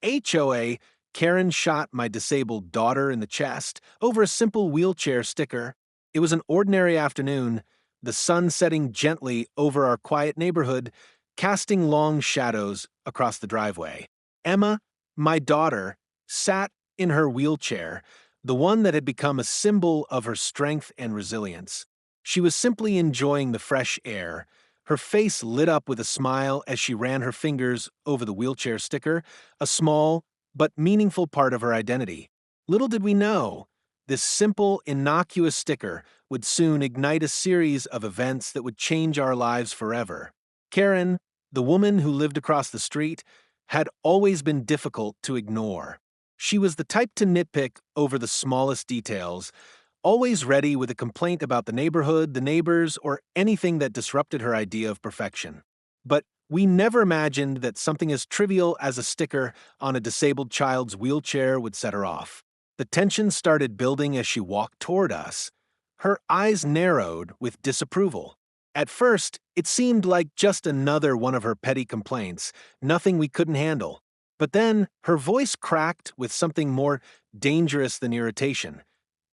HOA Karen shot my disabled daughter in the chest over a simple wheelchair sticker. It was an ordinary afternoon, the sun setting gently over our quiet neighborhood, casting long shadows across the driveway. Emma, my daughter, sat in her wheelchair, the one that had become a symbol of her strength and resilience. She was simply enjoying the fresh air, her face lit up with a smile as she ran her fingers over the wheelchair sticker, a small but meaningful part of her identity. Little did we know, this simple, innocuous sticker would soon ignite a series of events that would change our lives forever. Karen, the woman who lived across the street, had always been difficult to ignore. She was the type to nitpick over the smallest details, always ready with a complaint about the neighborhood, the neighbors, or anything that disrupted her idea of perfection. But we never imagined that something as trivial as a sticker on a disabled child's wheelchair would set her off. The tension started building as she walked toward us. Her eyes narrowed with disapproval. At first, it seemed like just another one of her petty complaints, nothing we couldn't handle. But then, her voice cracked with something more dangerous than irritation: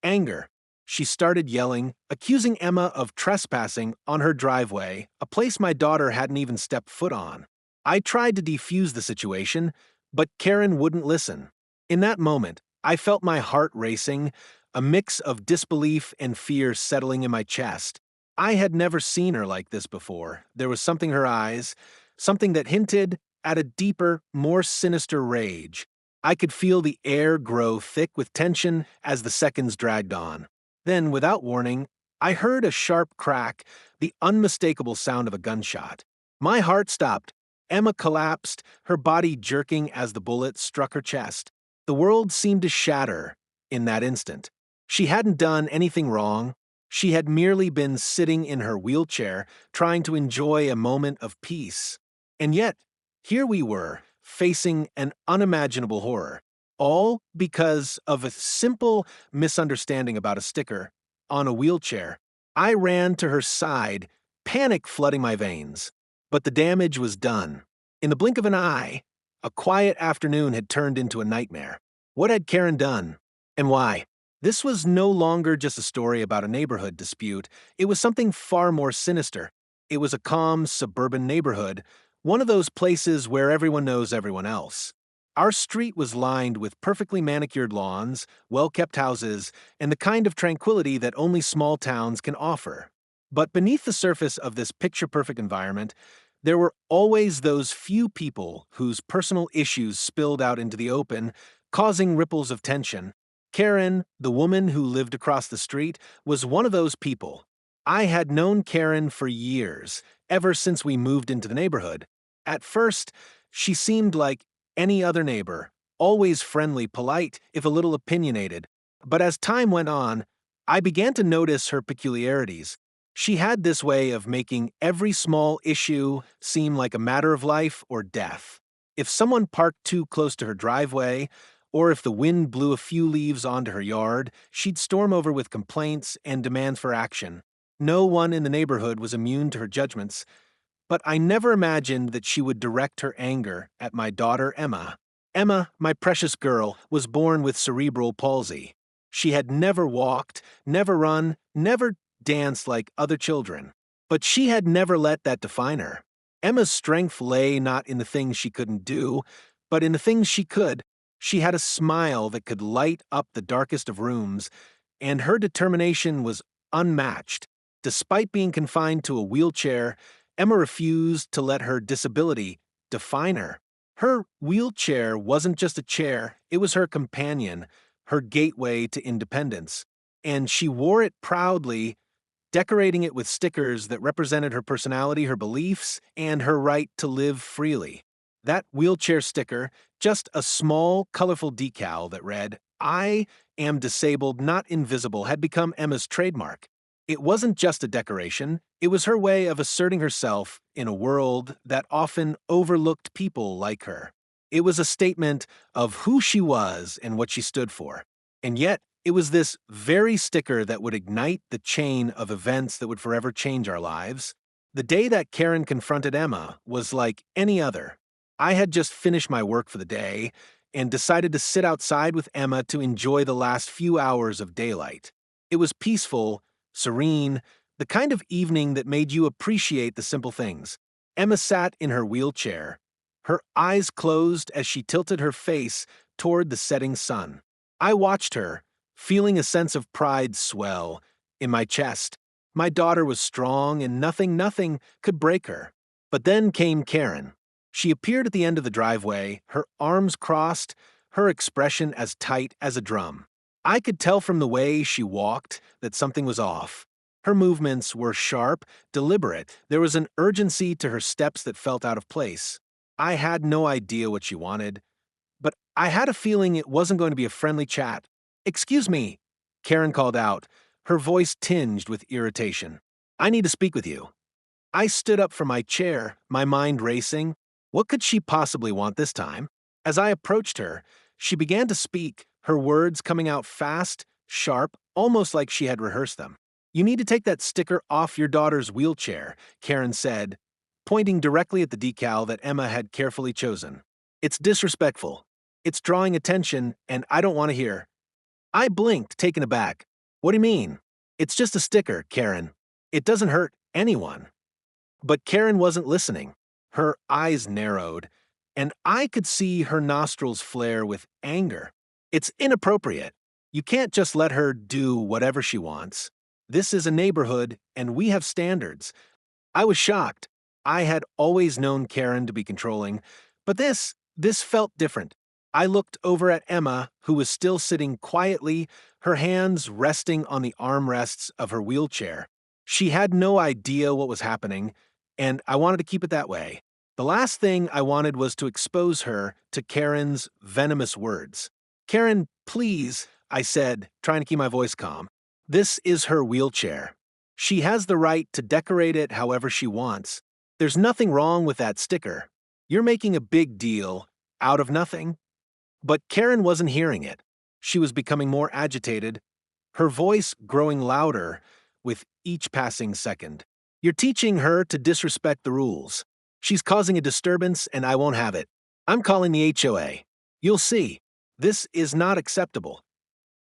anger. She started yelling, accusing Emma of trespassing on her driveway, a place my daughter hadn't even stepped foot on. I tried to defuse the situation, but Karen wouldn't listen. In that moment, I felt my heart racing, a mix of disbelief and fear settling in my chest. I had never seen her like this before. There was something in her eyes, something that hinted at a deeper, more sinister rage. I could feel the air grow thick with tension as the seconds dragged on. Then, without warning, I heard a sharp crack, the unmistakable sound of a gunshot. My heart stopped. Emma collapsed, her body jerking as the bullet struck her chest. The world seemed to shatter in that instant. She hadn't done anything wrong. She had merely been sitting in her wheelchair, trying to enjoy a moment of peace. And yet, here we were, facing an unimaginable horror. All because of a simple misunderstanding about a sticker on a wheelchair. I ran to her side, panic flooding my veins. But the damage was done. In the blink of an eye, a quiet afternoon had turned into a nightmare. What had Karen done? And why? This was no longer just a story about a neighborhood dispute. It was something far more sinister. It was a calm, suburban neighborhood, one of those places where everyone knows everyone else. Our street was lined with perfectly manicured lawns, well-kept houses, and the kind of tranquility that only small towns can offer. But beneath the surface of this picture-perfect environment, there were always those few people whose personal issues spilled out into the open, causing ripples of tension. Karen, the woman who lived across the street, was one of those people. I had known Karen for years, ever since we moved into the neighborhood. At first, she seemed like any other neighbor, always friendly, polite, if a little opinionated. But as time went on, I began to notice her peculiarities. She had this way of making every small issue seem like a matter of life or death. If someone parked too close to her driveway, or if the wind blew a few leaves onto her yard, she'd storm over with complaints and demands for action. No one in the neighborhood was immune to her judgments, but I never imagined that she would direct her anger at my daughter Emma. Emma, my precious girl, was born with cerebral palsy. She had never walked, never run, never danced like other children. But she had never let that define her. Emma's strength lay not in the things she couldn't do, but in the things she could. She had a smile that could light up the darkest of rooms, and her determination was unmatched. Despite being confined to a wheelchair, Emma refused to let her disability define her. Her wheelchair wasn't just a chair, it was her companion, her gateway to independence. And she wore it proudly, decorating it with stickers that represented her personality, her beliefs, and her right to live freely. That wheelchair sticker, just a small, colorful decal that read, "I am disabled, not invisible," had become Emma's trademark. It wasn't just a decoration, it was her way of asserting herself in a world that often overlooked people like her. It was a statement of who she was and what she stood for. And yet, it was this very sticker that would ignite the chain of events that would forever change our lives. The day that Karen confronted Emma was like any other. I had just finished my work for the day, and decided to sit outside with Emma to enjoy the last few hours of daylight. It was peaceful, serene, the kind of evening that made you appreciate the simple things. Emma sat in her wheelchair, her eyes closed as she tilted her face toward the setting sun. I watched her, feeling a sense of pride swell in my chest. My daughter was strong and nothing could break her. But then came Karen. She appeared at the end of the driveway, her arms crossed, her expression as tight as a drum. I could tell from the way she walked that something was off. Her movements were sharp, deliberate. There was an urgency to her steps that felt out of place. I had no idea what she wanted, but I had a feeling it wasn't going to be a friendly chat. "Excuse me," Karen called out, her voice tinged with irritation. "I need to speak with you." I stood up from my chair, my mind racing. What could she possibly want this time? As I approached her, she began to speak, her words coming out fast, sharp, almost like she had rehearsed them. "You need to take that sticker off your daughter's wheelchair," Karen said, pointing directly at the decal that Emma had carefully chosen. "It's disrespectful. It's drawing attention, and I don't want to hear." I blinked, taken aback. "What do you mean?" "It's just a sticker, Karen. It doesn't hurt anyone." But Karen wasn't listening. Her eyes narrowed, and I could see her nostrils flare with anger. "It's inappropriate. You can't just let her do whatever she wants. This is a neighborhood, and we have standards." I was shocked. I had always known Karen to be controlling, but this felt different. I looked over at Emma, who was still sitting quietly, her hands resting on the armrests of her wheelchair. She had no idea what was happening, and I wanted to keep it that way. The last thing I wanted was to expose her to Karen's venomous words. "Karen, please," I said, trying to keep my voice calm. "This is her wheelchair. She has the right to decorate it however she wants. There's nothing wrong with that sticker. You're making a big deal out of nothing." But Karen wasn't hearing it. She was becoming more agitated, her voice growing louder with each passing second. "You're teaching her to disrespect the rules. She's causing a disturbance, and I won't have it. I'm calling the HOA. You'll see. This is not acceptable."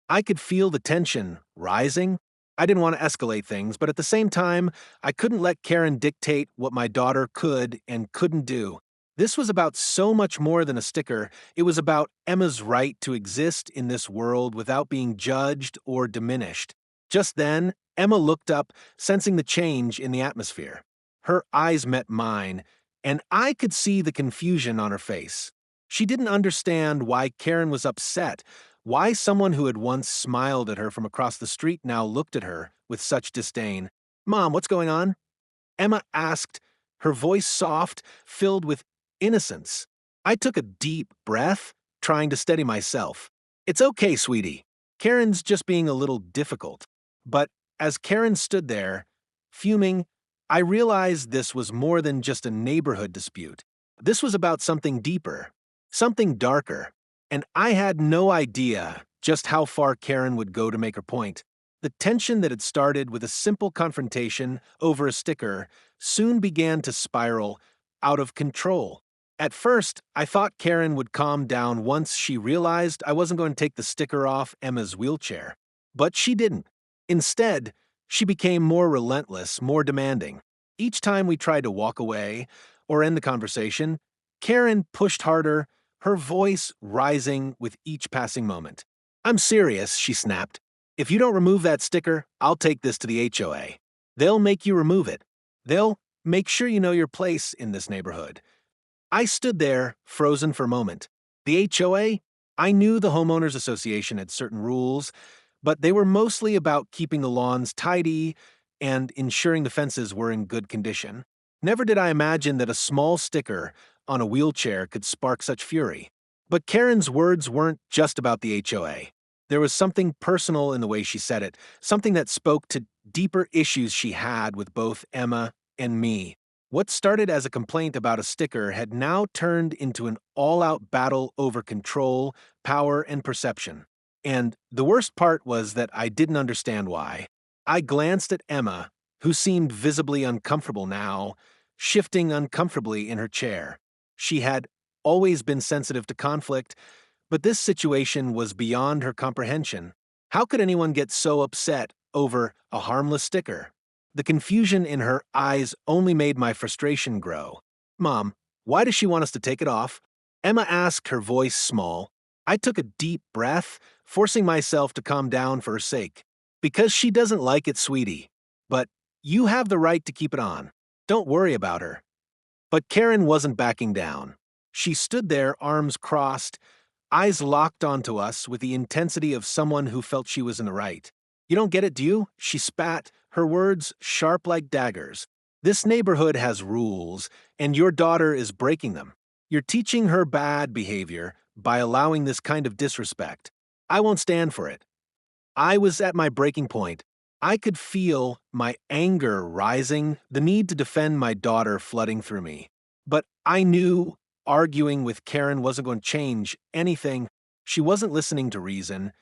I could feel the tension rising. I didn't want to escalate things, but at the same time, I couldn't let Karen dictate what my daughter could and couldn't do. This was about so much more than a sticker. It was about Emma's right to exist in this world without being judged or diminished. Just then, Emma looked up, sensing the change in the atmosphere. Her eyes met mine, and I could see the confusion on her face. She didn't understand why Karen was upset, why someone who had once smiled at her from across the street now looked at her with such disdain. "Mom, what's going on?" Emma asked, her voice soft, filled with innocence. I took a deep breath, trying to steady myself. "It's okay, sweetie. Karen's just being a little difficult." But as Karen stood there, fuming, I realized this was more than just a neighborhood dispute. This was about something deeper, something darker, and I had no idea just how far Karen would go to make her point. The tension that had started with a simple confrontation over a sticker soon began to spiral out of control. At first, I thought Karen would calm down once she realized I wasn't going to take the sticker off Emma's wheelchair. But she didn't. Instead, she became more relentless, more demanding. Each time we tried to walk away or end the conversation, Karen pushed harder, her voice rising with each passing moment. "I'm serious," she snapped. "If you don't remove that sticker, I'll take this to the HOA. They'll make you remove it. They'll make sure you know your place in this neighborhood." I stood there, frozen for a moment. The HOA? I knew the Homeowners Association had certain rules, but they were mostly about keeping the lawns tidy and ensuring the fences were in good condition. Never did I imagine that a small sticker on a wheelchair could spark such fury. But Karen's words weren't just about the HOA. There was something personal in the way she said it, something that spoke to deeper issues she had with both Emma and me. What started as a complaint about a sticker had now turned into an all-out battle over control, power, and perception. And the worst part was that I didn't understand why. I glanced at Emma, who seemed visibly uncomfortable now, shifting uncomfortably in her chair. She had always been sensitive to conflict, But this situation was beyond her comprehension. How could anyone get so upset over a harmless sticker? The confusion in her eyes only made my frustration grow. Mom, why does she want us to take it off? Emma asked, her voice small. I took a deep breath, forcing myself to calm down for her sake. Because she doesn't like it, sweetie. But you have the right to keep it on. Don't worry about her. But Karen wasn't backing down. She stood there, arms crossed, eyes locked onto us with the intensity of someone who felt she was in the right. You don't get it, do you? She spat, her words sharp like daggers. This neighborhood has rules, and your daughter is breaking them. You're teaching her bad behavior by allowing this kind of disrespect. I won't stand for it. I was at my breaking point. I could feel my anger rising, the need to defend my daughter flooding through me. But I knew arguing with Karen wasn't going to change anything. She wasn't listening to reason,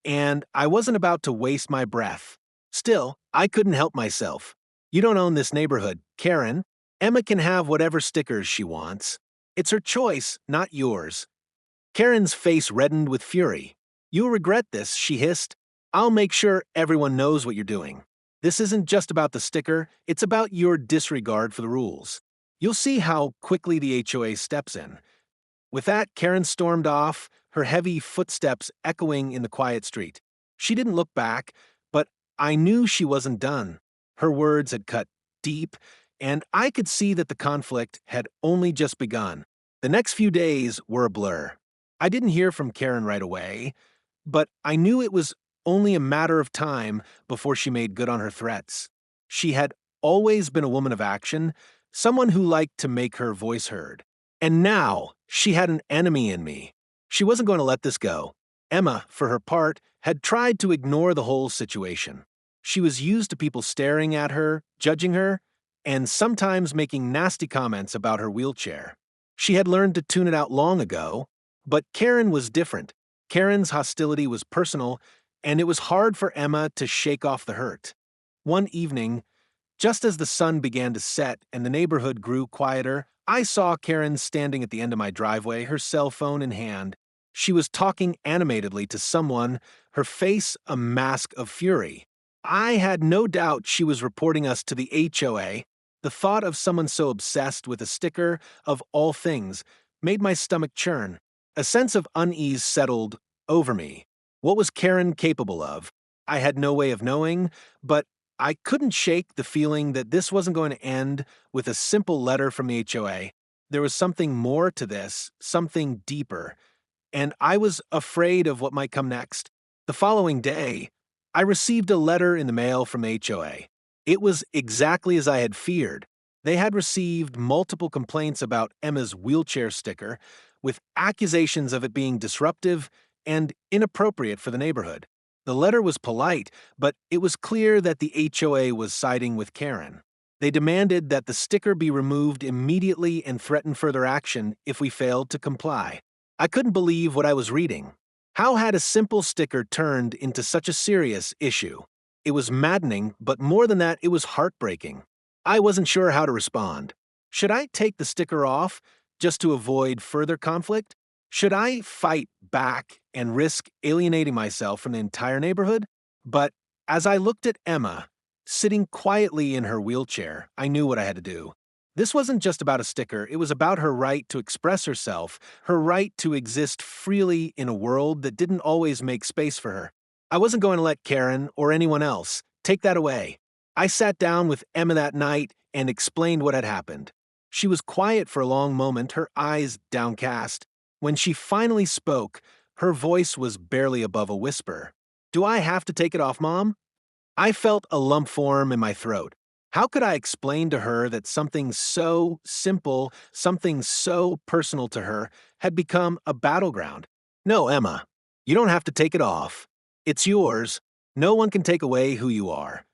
and I wasn't about to waste my breath. Still, I couldn't help myself. You don't own this neighborhood, Karen. Emma can have whatever stickers she wants. It's her choice, not yours. Karen's face reddened with fury. You'll regret this, she hissed. I'll make sure everyone knows what you're doing. This isn't just about the sticker, it's about your disregard for the rules. You'll see how quickly the HOA steps in. With that, Karen stormed off, her heavy footsteps echoing in the quiet street. She didn't look back, but I knew she wasn't done. Her words had cut deep, and I could see that the conflict had only just begun. The next few days were a blur. I didn't hear from Karen right away, but I knew it was only a matter of time before she made good on her threats. She had always been a woman of action, someone who liked to make her voice heard. And now she had an enemy in me. She wasn't going to let this go. Emma, for her part, had tried to ignore the whole situation. She was used to people staring at her, judging her, and sometimes making nasty comments about her wheelchair. She had learned to tune it out long ago, but Karen was different. Karen's hostility was personal, and it was hard for Emma to shake off the hurt. One evening, just as the sun began to set and the neighborhood grew quieter, I saw Karen standing at the end of my driveway, her cell phone in hand. She was talking animatedly to someone, her face a mask of fury. I had no doubt she was reporting us to the HOA. The thought of someone so obsessed with a sticker, of all things, made my stomach churn. A sense of unease settled over me. What was Karen capable of? I had no way of knowing, but I couldn't shake the feeling that this wasn't going to end with a simple letter from the HOA. There was something more to this, something deeper, and I was afraid of what might come next. The following day, I received a letter in the mail from the HOA. It was exactly as I had feared. They had received multiple complaints about Emma's wheelchair sticker, with accusations of it being disruptive and inappropriate for the neighborhood. The letter was polite, but it was clear that the HOA was siding with Karen. They demanded that the sticker be removed immediately and threatened further action if we failed to comply. I couldn't believe what I was reading. How had a simple sticker turned into such a serious issue? It was maddening, but more than that, it was heartbreaking. I wasn't sure how to respond. Should I take the sticker off just to avoid further conflict? Should I fight back and risk alienating myself from the entire neighborhood? But as I looked at Emma, sitting quietly in her wheelchair, I knew what I had to do. This wasn't just about a sticker, it was about her right to express herself, her right to exist freely in a world that didn't always make space for her. I wasn't going to let Karen or anyone else take that away. I sat down with Emma that night and explained what had happened. She was quiet for a long moment, her eyes downcast. When she finally spoke, her voice was barely above a whisper. Do I have to take it off, Mom? I felt a lump form in my throat. How could I explain to her that something so simple, something so personal to her, had become a battleground? No, Emma, you don't have to take it off. It's yours. No one can take away who you are.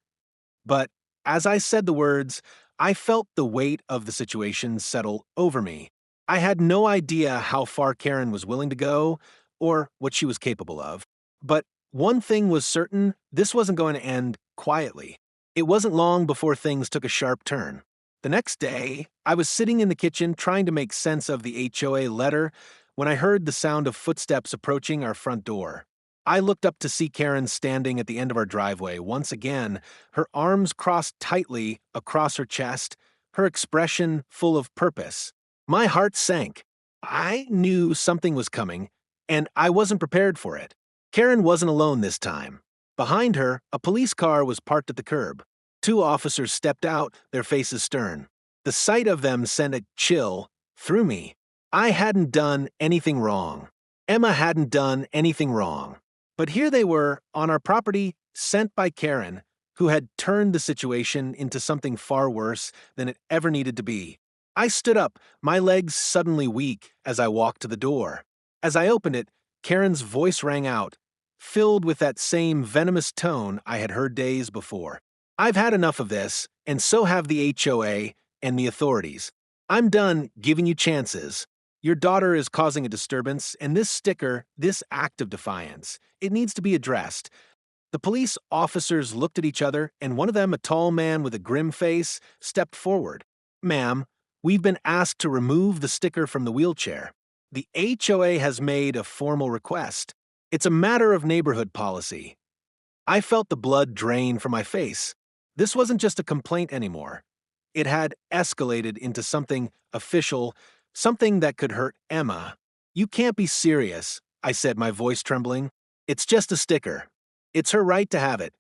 But as I said the words, I felt the weight of the situation settle over me. I had no idea how far Karen was willing to go or what she was capable of. But one thing was certain, this wasn't going to end quietly. It wasn't long before things took a sharp turn. The next day, I was sitting in the kitchen trying to make sense of the HOA letter when I heard the sound of footsteps approaching our front door. I looked up to see Karen standing at the end of our driveway once again, her arms crossed tightly across her chest, her expression full of purpose. My heart sank. I knew something was coming, and I wasn't prepared for it. Karen wasn't alone this time. Behind her, a police car was parked at the curb. Two officers stepped out, their faces stern. The sight of them sent a chill through me. I hadn't done anything wrong. Emma hadn't done anything wrong. But here they were, on our property, sent by Karen, who had turned the situation into something far worse than it ever needed to be. I stood up, my legs suddenly weak, as I walked to the door. As I opened it, Karen's voice rang out, filled with that same venomous tone I had heard days before. "I've had enough of this, and so have the HOA and the authorities. I'm done giving you chances. Your daughter is causing a disturbance, and this sticker, this act of defiance, it needs to be addressed." The police officers looked at each other, and one of them, a tall man with a grim face, stepped forward. "Ma'am, we've been asked to remove the sticker from the wheelchair. The HOA has made a formal request. It's a matter of neighborhood policy." I felt the blood drain from my face. This wasn't just a complaint anymore. It had escalated into something official, something that could hurt Emma. "You can't be serious," I said, my voice trembling. "It's just a sticker. It's her right to have it."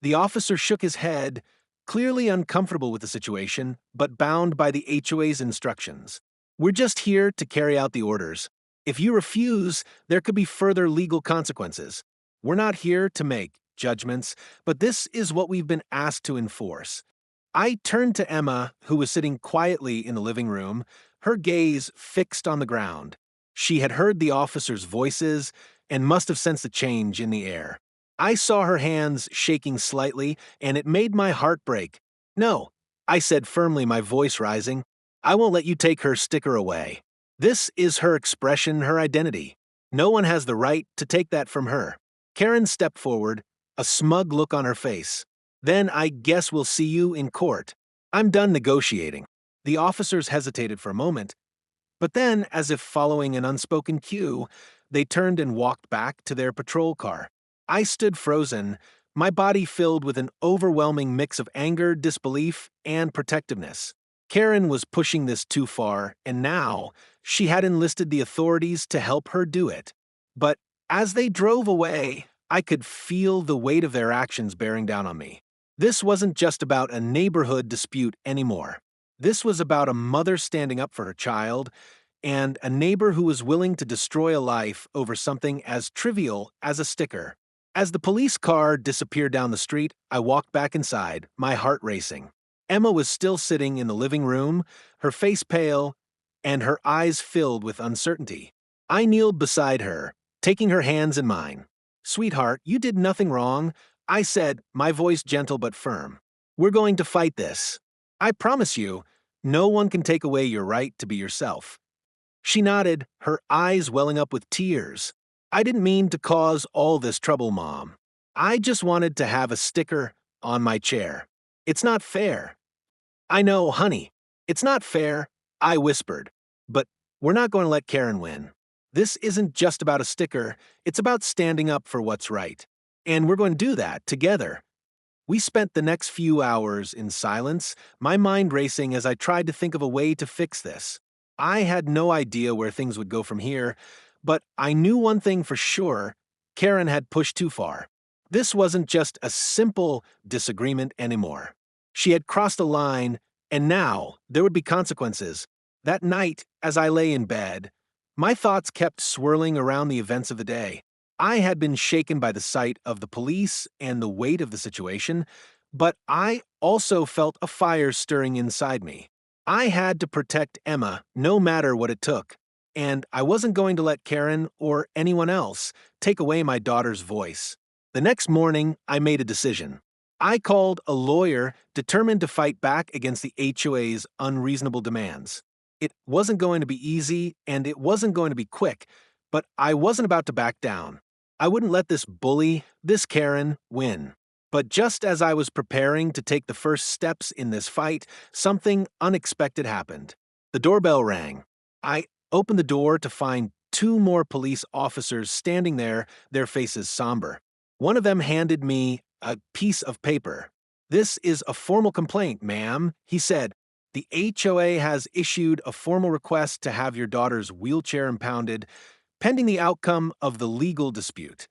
The officer shook his head, clearly uncomfortable with the situation, but bound by the HOA's instructions. "We're just here to carry out the orders. If you refuse, there could be further legal consequences. We're not here to make judgments, but this is what we've been asked to enforce." I turned to Emma, who was sitting quietly in the living room, her gaze fixed on the ground. She had heard the officers' voices and must have sensed a change in the air. I saw her hands shaking slightly, and it made my heart break. "No," I said firmly, my voice rising. "I won't let you take her sticker away. This is her expression, her identity. No one has the right to take that from her." Karen stepped forward, a smug look on her face. "Then I guess we'll see you in court. I'm done negotiating." The officers hesitated for a moment, but then, as if following an unspoken cue, they turned and walked back to their patrol car. I stood frozen, my body filled with an overwhelming mix of anger, disbelief, and protectiveness. Karen was pushing this too far, and now she had enlisted the authorities to help her do it. But as they drove away, I could feel the weight of their actions bearing down on me. This wasn't just about a neighborhood dispute anymore. This was about a mother standing up for her child, and a neighbor who was willing to destroy a life over something as trivial as a sticker. As the police car disappeared down the street, I walked back inside, my heart racing. Emma was still sitting in the living room, her face pale, and her eyes filled with uncertainty. I kneeled beside her, taking her hands in mine. "Sweetheart, you did nothing wrong," I said, my voice gentle but firm. "We're going to fight this. I promise you, no one can take away your right to be yourself." She nodded, her eyes welling up with tears. "I didn't mean to cause all this trouble, Mom. I just wanted to have a sticker on my chair. It's not fair." "I know, honey. It's not fair," I whispered. "But we're not going to let Karen win. This isn't just about a sticker, it's about standing up for what's right. And we're going to do that together." We spent the next few hours in silence, my mind racing as I tried to think of a way to fix this. I had no idea where things would go from here, but I knew one thing for sure: Karen had pushed too far. This wasn't just a simple disagreement anymore. She had crossed a line, and now there would be consequences. That night, as I lay in bed, my thoughts kept swirling around the events of the day. I had been shaken by the sight of the police and the weight of the situation, but I also felt a fire stirring inside me. I had to protect Emma, no matter what it took, and I wasn't going to let Karen or anyone else take away my daughter's voice. The next morning, I made a decision. I called a lawyer determined to fight back against the HOA's unreasonable demands. It wasn't going to be easy, and it wasn't going to be quick, but I wasn't about to back down. I wouldn't let this bully, this Karen, win. But just as I was preparing to take the first steps in this fight, something unexpected happened. The doorbell rang. I opened the door to find two more police officers standing there, their faces somber. One of them handed me a piece of paper. "This is a formal complaint, ma'am," he said. "The HOA has issued a formal request to have your daughter's wheelchair impounded, pending the outcome of the legal dispute."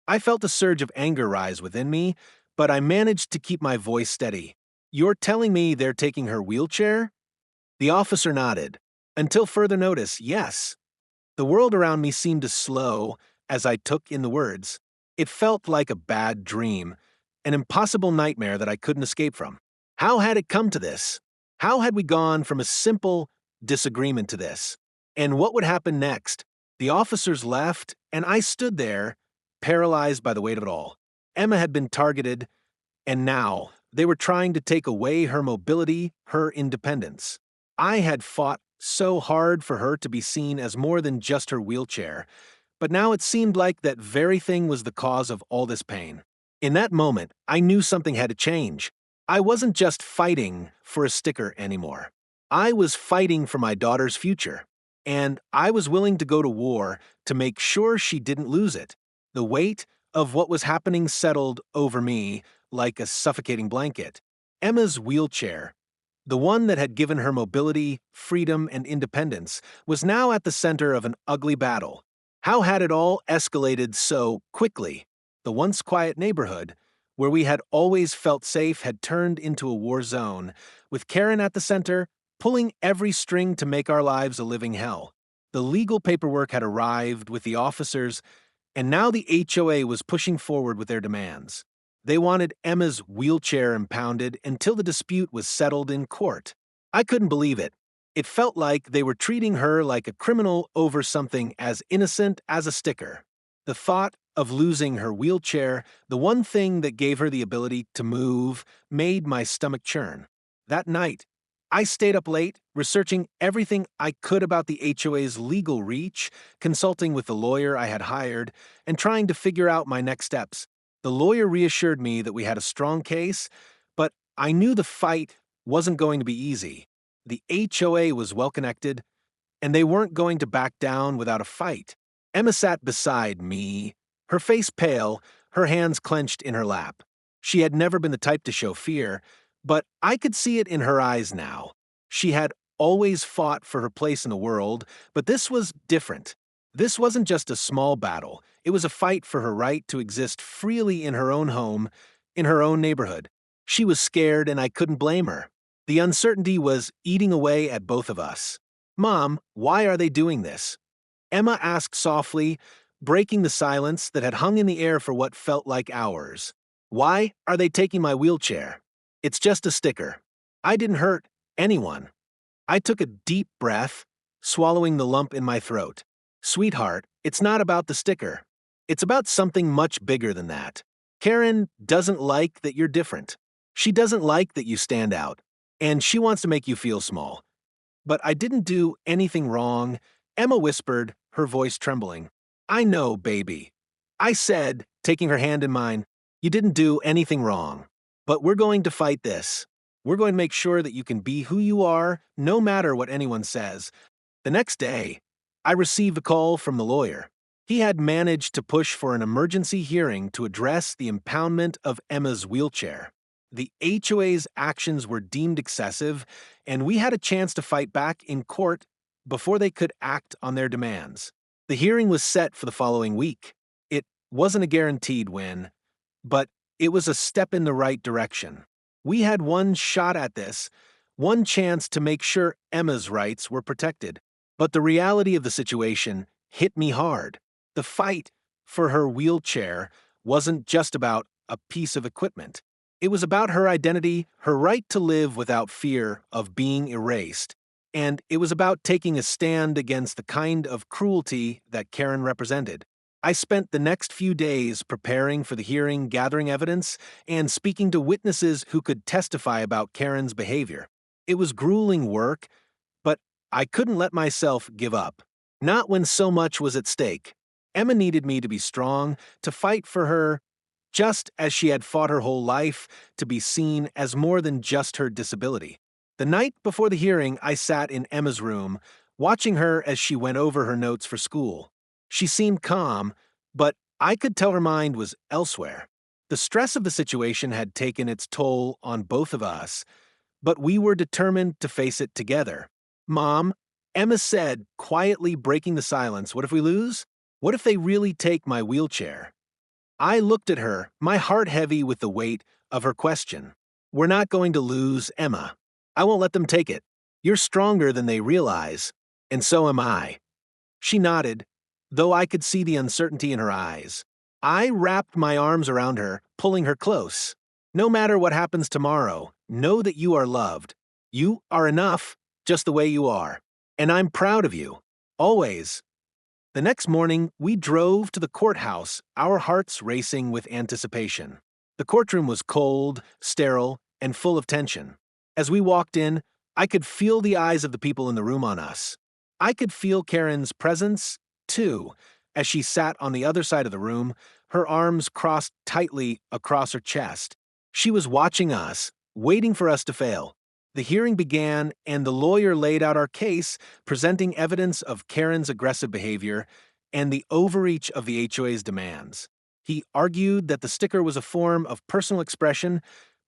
I felt a surge of anger rise within me, but I managed to keep my voice steady. "You're telling me they're taking her wheelchair?" The officer nodded. "Until further notice, yes." The world around me seemed to slow as I took in the words. It felt like a bad dream, an impossible nightmare that I couldn't escape from. How had it come to this? How had we gone from a simple disagreement to this? And what would happen next? The officers left, and I stood there, paralyzed by the weight of it all. Emma had been targeted, and now they were trying to take away her mobility, her independence. I had fought so hard for her to be seen as more than just her wheelchair, but now it seemed like that very thing was the cause of all this pain. In that moment, I knew something had to change. I wasn't just fighting for a sticker anymore. I was fighting for my daughter's future, and I was willing to go to war to make sure she didn't lose it. The weight of what was happening settled over me like a suffocating blanket. Emma's wheelchair, the one that had given her mobility, freedom, and independence, was now at the center of an ugly battle. How had it all escalated so quickly? The once quiet neighborhood, where we had always felt safe, had turned into a war zone, with Karen at the center, pulling every string to make our lives a living hell. The legal paperwork had arrived with the officers, and now the HOA was pushing forward with their demands. They wanted Emma's wheelchair impounded until the dispute was settled in court. I couldn't believe it. It felt like they were treating her like a criminal over something as innocent as a sticker. The thought of losing her wheelchair, the one thing that gave her the ability to move, made my stomach churn. That night, I stayed up late, researching everything I could about the HOA's legal reach, consulting with the lawyer I had hired, and trying to figure out my next steps. The lawyer reassured me that we had a strong case, but I knew the fight wasn't going to be easy. The HOA was well-connected, and they weren't going to back down without a fight. Emma sat beside me, her face pale, her hands clenched in her lap. She had never been the type to show fear, but I could see it in her eyes now. She had always fought for her place in the world, but this was different. This wasn't just a small battle. It was a fight for her right to exist freely in her own home, in her own neighborhood. She was scared, and I couldn't blame her. The uncertainty was eating away at both of us. "Mom, why are they doing this?" Emma asked softly, breaking the silence that had hung in the air for what felt like hours. "Why are they taking my wheelchair? It's just a sticker. I didn't hurt anyone." I took a deep breath, swallowing the lump in my throat. "Sweetheart, it's not about the sticker. It's about something much bigger than that. Karen doesn't like that you're different. She doesn't like that you stand out, and she wants to make you feel small." "But I didn't do anything wrong," Emma whispered, her voice trembling. "I know, baby," I said, taking her hand in mine. "You didn't do anything wrong. But we're going to fight this. We're going to make sure that you can be who you are, no matter what anyone says." The next day, I received a call from the lawyer. He had managed to push for an emergency hearing to address the impoundment of Emma's wheelchair. The HOA's actions were deemed excessive, and we had a chance to fight back in court before they could act on their demands. The hearing was set for the following week. It wasn't a guaranteed win, but it was a step in the right direction. We had one shot at this, one chance to make sure Emma's rights were protected. But the reality of the situation hit me hard. The fight for her wheelchair wasn't just about a piece of equipment. It was about her identity, her right to live without fear of being erased. And it was about taking a stand against the kind of cruelty that Karen represented. I spent the next few days preparing for the hearing, gathering evidence, and speaking to witnesses who could testify about Karen's behavior. It was grueling work, but I couldn't let myself give up. Not when so much was at stake. Emma needed me to be strong, to fight for her, just as she had fought her whole life, to be seen as more than just her disability. The night before the hearing, I sat in Emma's room, watching her as she went over her notes for school. She seemed calm, but I could tell her mind was elsewhere. The stress of the situation had taken its toll on both of us, but we were determined to face it together. "Mom," Emma said, quietly breaking the silence, "what if we lose? What if they really take my wheelchair?" I looked at her, my heart heavy with the weight of her question. "We're not going to lose, Emma. I won't let them take it. You're stronger than they realize, and so am I." She nodded, though I could see the uncertainty in her eyes. I wrapped my arms around her, pulling her close. "No matter what happens tomorrow, know that you are loved. You are enough, just the way you are. And I'm proud of you. Always." The next morning, we drove to the courthouse, our hearts racing with anticipation. The courtroom was cold, sterile, and full of tension. As we walked in, I could feel the eyes of the people in the room on us. I could feel Karen's presence, too, as she sat on the other side of the room, her arms crossed tightly across her chest. She was watching us, waiting for us to fail. The hearing began, and the lawyer laid out our case, presenting evidence of Karen's aggressive behavior and the overreach of the HOA's demands. He argued that the sticker was a form of personal expression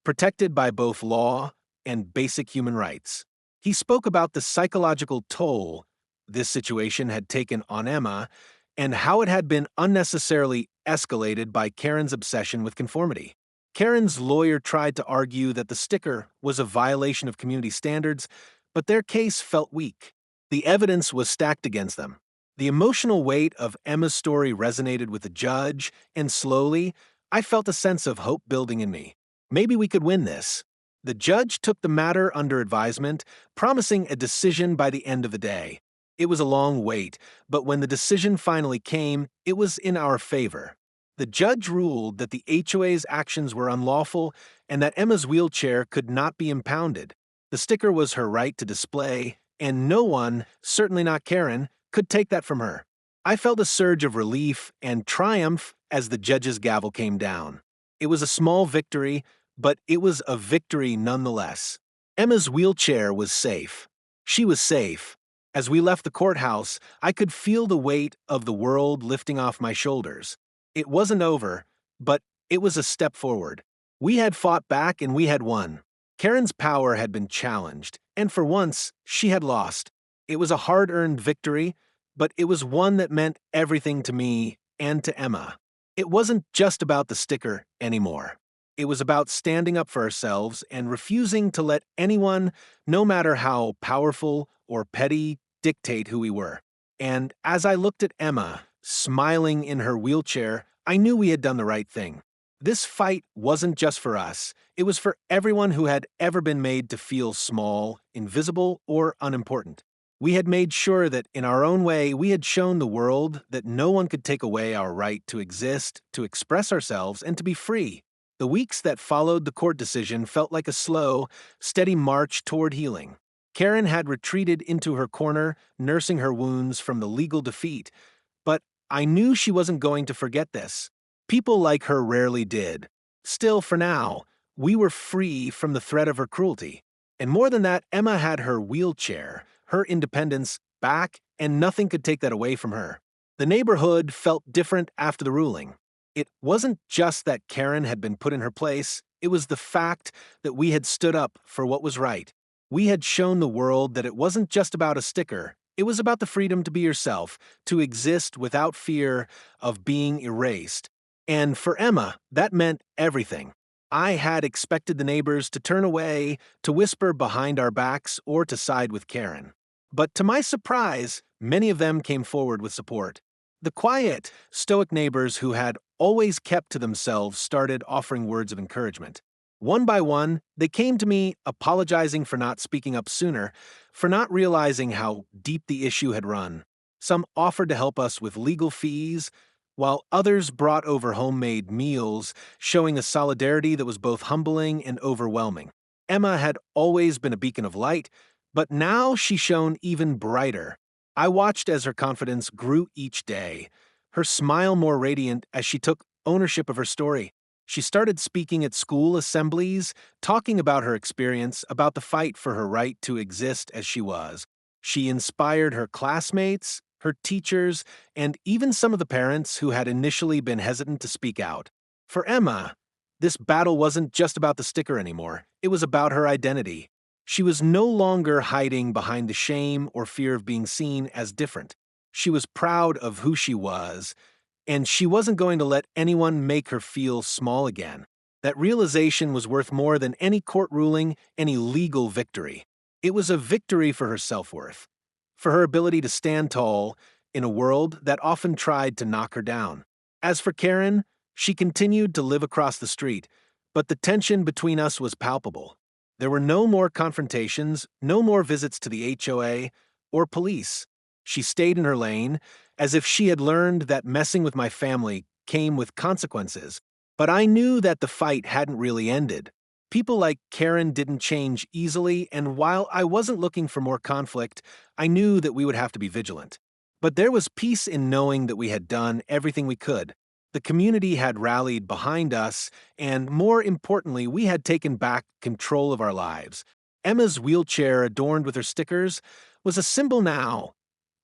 protected by both law and basic human rights. He spoke about the psychological toll this situation had taken on Emma and how it had been unnecessarily escalated by Karen's obsession with conformity. Karen's lawyer tried to argue that the sticker was a violation of community standards, but their case felt weak. The evidence was stacked against them. The emotional weight of Emma's story resonated with the judge, and slowly, I felt a sense of hope building in me. Maybe we could win this. The judge took the matter under advisement, promising a decision by the end of the day. It was a long wait, but when the decision finally came, it was in our favor. The judge ruled that the HOA's actions were unlawful and that Emma's wheelchair could not be impounded. The sticker was her right to display, and no one, certainly not Karen, could take that from her. I felt a surge of relief and triumph as the judge's gavel came down. It was a small victory, but it was a victory nonetheless. Emma's wheelchair was safe. She was safe. As we left the courthouse, I could feel the weight of the world lifting off my shoulders. It wasn't over, but it was a step forward. We had fought back and we had won. Karen's power had been challenged, and for once, she had lost. It was a hard-earned victory, but it was one that meant everything to me and to Emma. It wasn't just about the sticker anymore. It was about standing up for ourselves and refusing to let anyone, no matter how powerful or petty, dictate who we were. And as I looked at Emma, smiling in her wheelchair, I knew we had done the right thing. This fight wasn't just for us. It was for everyone who had ever been made to feel small, invisible, or unimportant. We had made sure that in our own way we had shown the world that no one could take away our right to exist, to express ourselves, and to be free. The weeks that followed the court decision felt like a slow, steady march toward healing. Karen had retreated into her corner, nursing her wounds from the legal defeat, but I knew she wasn't going to forget this. People like her rarely did. Still, for now, we were free from the threat of her cruelty. And more than that, Emma had her wheelchair, her independence, back, and nothing could take that away from her. The neighborhood felt different after the ruling. It wasn't just that Karen had been put in her place, it was the fact that we had stood up for what was right. We had shown the world that it wasn't just about a sticker, it was about the freedom to be yourself, to exist without fear of being erased. And for Emma, that meant everything. I had expected the neighbors to turn away, to whisper behind our backs, or to side with Karen. But to my surprise, many of them came forward with support. The quiet, stoic neighbors who had always kept to themselves started offering words of encouragement. One by one, they came to me apologizing for not speaking up sooner, for not realizing how deep the issue had run. Some offered to help us with legal fees, while others brought over homemade meals, showing a solidarity that was both humbling and overwhelming. Emma had always been a beacon of light, but now she shone even brighter. I watched as her confidence grew each day, her smile more radiant as she took ownership of her story. She started speaking at school assemblies, talking about her experience, about the fight for her right to exist as she was. She inspired her classmates, her teachers, and even some of the parents who had initially been hesitant to speak out. For Emma, this battle wasn't just about the sticker anymore, it was about her identity. She was no longer hiding behind the shame or fear of being seen as different. She was proud of who she was, and she wasn't going to let anyone make her feel small again. That realization was worth more than any court ruling, any legal victory. It was a victory for her self-worth, for her ability to stand tall in a world that often tried to knock her down. As for Karen, she continued to live across the street, but the tension between us was palpable. There were no more confrontations, no more visits to the HOA or police. She stayed in her lane, as if she had learned that messing with my family came with consequences. But I knew that the fight hadn't really ended. People like Karen didn't change easily, and while I wasn't looking for more conflict, I knew that we would have to be vigilant. But there was peace in knowing that we had done everything we could. The community had rallied behind us, and more importantly, we had taken back control of our lives. Emma's wheelchair, adorned with her stickers, was a symbol now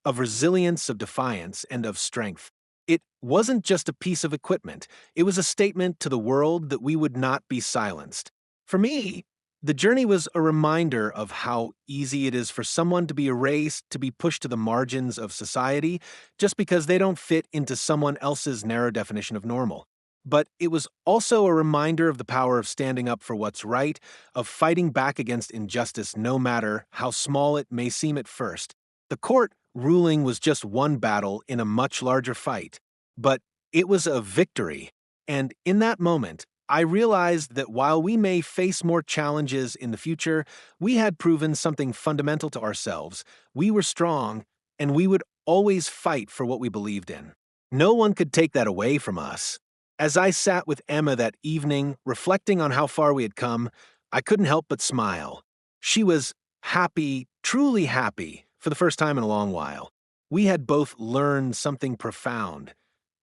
of resilience, of defiance, and of strength. It wasn't just a piece of equipment, it was a statement to the world that we would not be silenced. For me, the journey was a reminder of how easy it is for someone to be erased, to be pushed to the margins of society, just because they don't fit into someone else's narrow definition of normal. But it was also a reminder of the power of standing up for what's right, of fighting back against injustice no matter how small it may seem at first. The court ruling was just one battle in a much larger fight, but it was a victory. And in that moment, I realized that while we may face more challenges in the future, we had proven something fundamental to ourselves. We were strong, and we would always fight for what we believed in. No one could take that away from us. As I sat with Emma that evening, reflecting on how far we had come, I couldn't help but smile. She was happy, truly happy, for the first time in a long while. We had both learned something profound,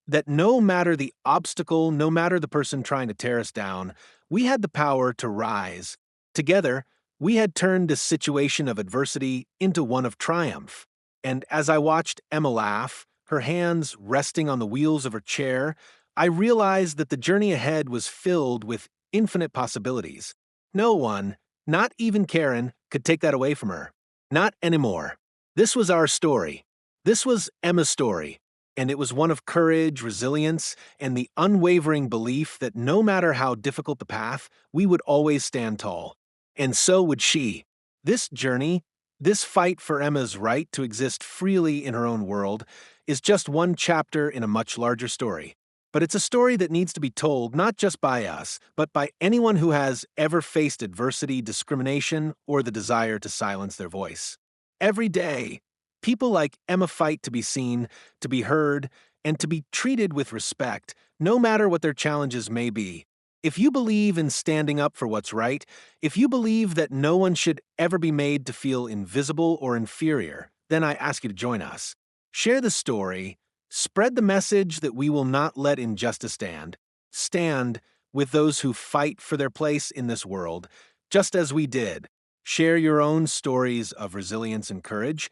that no matter the obstacle, no matter the person trying to tear us down, we had the power to rise. Together, we had turned this situation of adversity into one of triumph. And as I watched Emma laugh, her hands resting on the wheels of her chair, I realized that the journey ahead was filled with infinite possibilities. No one, not even Karen, could take that away from her. Not anymore. This was our story. This was Emma's story. And it was one of courage, resilience, and the unwavering belief that no matter how difficult the path, we would always stand tall. And so would she. This journey, this fight for Emma's right to exist freely in her own world, is just one chapter in a much larger story. But it's a story that needs to be told not just by us, but by anyone who has ever faced adversity, discrimination, or the desire to silence their voice. Every day, people like Emma fight to be seen, to be heard, and to be treated with respect, no matter what their challenges may be. If you believe in standing up for what's right, if you believe that no one should ever be made to feel invisible or inferior, then I ask you to join us. Share the story, spread the message that we will not let injustice stand. Stand with those who fight for their place in this world, just as we did. Share your own stories of resilience and courage,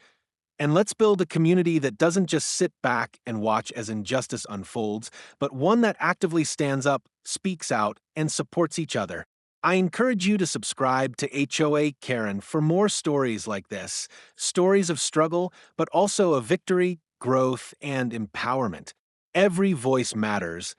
and let's build a community that doesn't just sit back and watch as injustice unfolds, but one that actively stands up, speaks out, and supports each other. I encourage you to subscribe to HOA Karen for more stories like this, stories of struggle, but also of victory, growth, and empowerment. Every voice matters,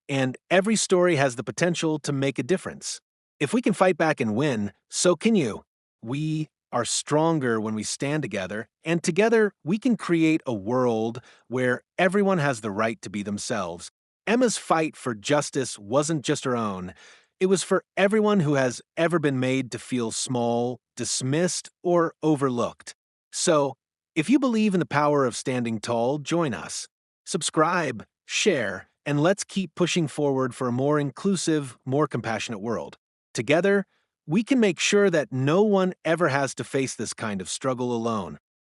and every story has the potential to make a difference. If we can fight back and win, so can you. We are stronger when we stand together, and together we can create a world where everyone has the right to be themselves. Emma's fight for justice wasn't just her own. It was for everyone who has ever been made to feel small, dismissed, or overlooked. So, if you believe in the power of standing tall, join us. Subscribe, share, and let's keep pushing forward for a more inclusive, more compassionate world. Together, we can make sure that no one ever has to face this kind of struggle alone.